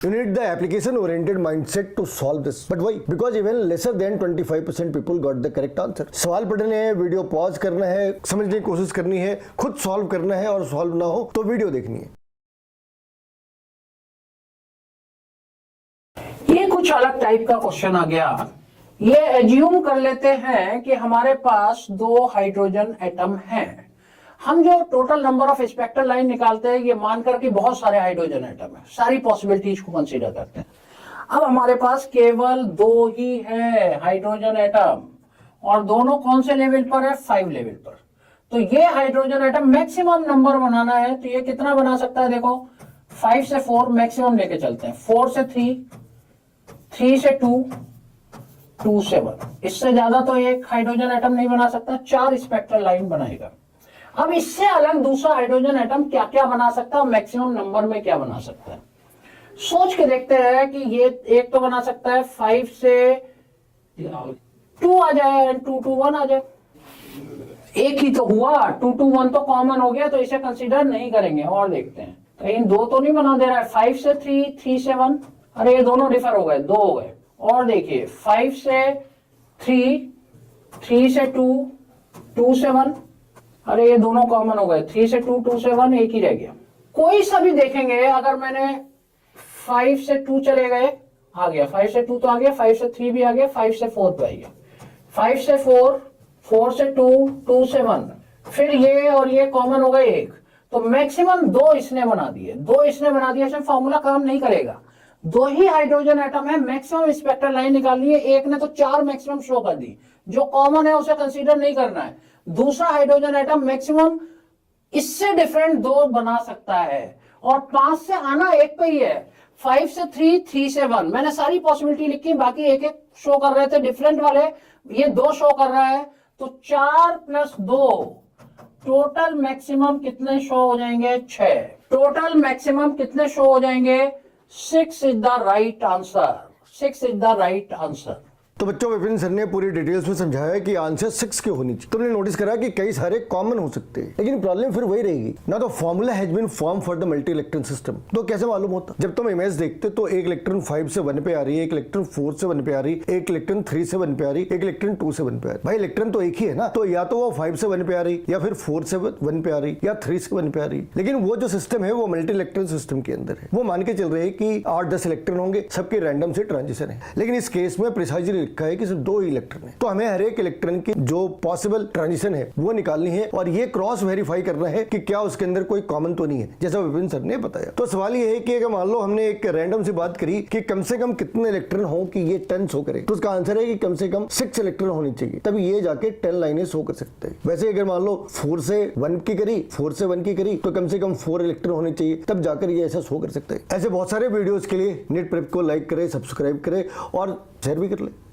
You need the application-oriented mindset to solve this. But why? Because even lesser than 25% people got the correct answer. सवाल पढ़ने हैं, video pause करना है, समझने की कोशिश करनी है, खुद सॉल्व करना है और सॉल्व ना हो तो वीडियो देखनी है। ये कुछ अलग टाइप का क्वेश्चन आ गया। ये एज्यूम कर लेते हैं कि हमारे पास दो हाइड्रोजन एटम हैं। हम जो total number of spectral line निकालते हैं ये मानकर कि बहुत सारे हाइड्रोजन एटम है, सारी पॉसिबिलिटीज को कंसीडर करते हैं। अब हमारे पास केवल दो ही है हाइड्रोजन एटम और दोनों कौन से लेवल पर है? 5 लेवल पर। तो ये हाइड्रोजन एटम मैक्सिमम नंबर बनाना है तो ये कितना बना सकता है? देखो 5 से 4 मैक्सिमम लेके चलते हैं, 4 से 3, 3 से 2, 2 से 1। इससे ज्यादा तो एक हाइड्रोजन एटम नहीं बना सकता, 4 स्पेक्ट्रल लाइन बनाएगा। अब इससे अलग दूसरा हाइड्रोजन एटम क्या क्या बना सकता है, मैक्सिमम नंबर में क्या बना सकता है? सोच के देखते हैं कि ये एक तो बना सकता है 5 से 2 आ जाए, 2 to 1 आ जाए। एक ही तो हुआ, 2 to 1 तो कॉमन हो गया तो इसे कंसीडर नहीं करेंगे। और देखते हैं कहीं दो तो नहीं बना दे रहा है, 5 से 3, 3 से 1। अरे ये दोनों डिफर हो गए, 2 हो गए। और देखिए 5 से 3, 3 से 2, 2 से 1। अरे ये दोनों कॉमन हो गए, 3 से 2, 2 से 1, एक ही रह गया। कोई सा भी देखेंगे, अगर मैंने 5 से 2 चले गए, आ गया 5 से 2 तो आ गया, 5 से 3 भी आ गया, 5 से 4 पे आ गया, 5 से 4, 4 से 2, 2 से 1। फिर ये और ये कॉमन हो गए एक, तो मैक्सिमम 2 इसने बना दिए, 2 इसने बना दिया। इसमें फॉर्मूला काम नहीं करेगा, 2 ही हाइड्रोजन एटम है, मैक्सिमम स्पेक्ट्रल लाइन निकालनी है। एक ने तो 4 मैक्सिमम शो कर दी, जो कॉमन है उसे कंसीडर नहीं करना है। दूसरा हाइड्रोजन एटम मैक्सिमम इससे डिफरेंट 2 बना सकता है और 5 से आना एक पे ही है, 5 से 3, 3 से 1। मैंने सारी पॉसिबिलिटी लिखी, बाकी एक एक शो कर रहे थे डिफरेंट वाले, ये 2 शो कर रहा है। तो 4 प्लस 2 टोटल मैक्सिमम कितने शो हो जाएंगे? 6। टोटल मैक्सिमम कितने शो हो जाएंगे? 6 is the right answer. 6 is the right answer. तो बच्चों, विपिन सर ने पूरी डिटेल्स में समझाया कि आंसर 6 क्यों होनी चाहिए। तुमने नोटिस करा कि कई सारे कॉमन हो सकते हैं, लेकिन प्रॉब्लम फिर वही रहेगी ना। तो formula has been form for the multi electron system. तो कैसे मालूम होता? जब तुम इमेज देखते तो एक इलेक्ट्रॉन 5 से 1 पे आ रही है, एक इलेक्ट्रॉन 4 से 1 पे आ रही है, एक इलेक्ट्रॉन 3 से 1 पे आ रही है, एक इलेक्ट्रॉन 2 से 1 पे आ रही है। भाई इलेक्ट्रॉन तो एक ही है ना, तो या तो वो 5 से 1 पे आ रही, या फिर 4 से 1 पे आ रही, या 3 से 1 पे आ रही। लेकिन वो जो सिस्टम है वो मल्टी इलेक्ट्रॉन सिस्टम के अंदर है। वो मान के चल रहे हैं कि 8-10 इलेक्ट्रॉन होंगे, सबके रैंडम से ट्रांजिशन है। लेकिन इस केस में प्रिसाइजली लिखा है कि सिर्फ 2 इलेक्ट्रॉन है। तो हमें हर एक इलेक्ट्रॉन की जो पॉसिबल ट्रांजिशन है वो निकालनी है और ये क्रॉस वेरीफाई करना है कि क्या उसके अंदर कोई कॉमन तो नहीं है, जैसा विपिन सर ने बताया। तो सवाल ये है कि अगर मान लो हमने एक रैंडम से बात करी कि कम से कम कितने इलेक्ट्रॉन हो कि ये 10 शो करे, तो उसका आंसर है कि कम से कम 6 इलेक्ट्रॉन होनी चाहिए, तभी ये जाके 10 लाइनें शो कर सकते हैं। वैसे अगर मान लो 4 से 1 की करी, 4 से 1 की करी, तो कम से कम 4 इलेक्ट्रॉन होने चाहिए, तब जाकर ये ऐसा शो कर सकते हैं। ऐसे बहुत सारे वीडियोस के लिए नीट प्रेप को लाइक करें, सब्सक्राइब करें और शेयर भी कर ले।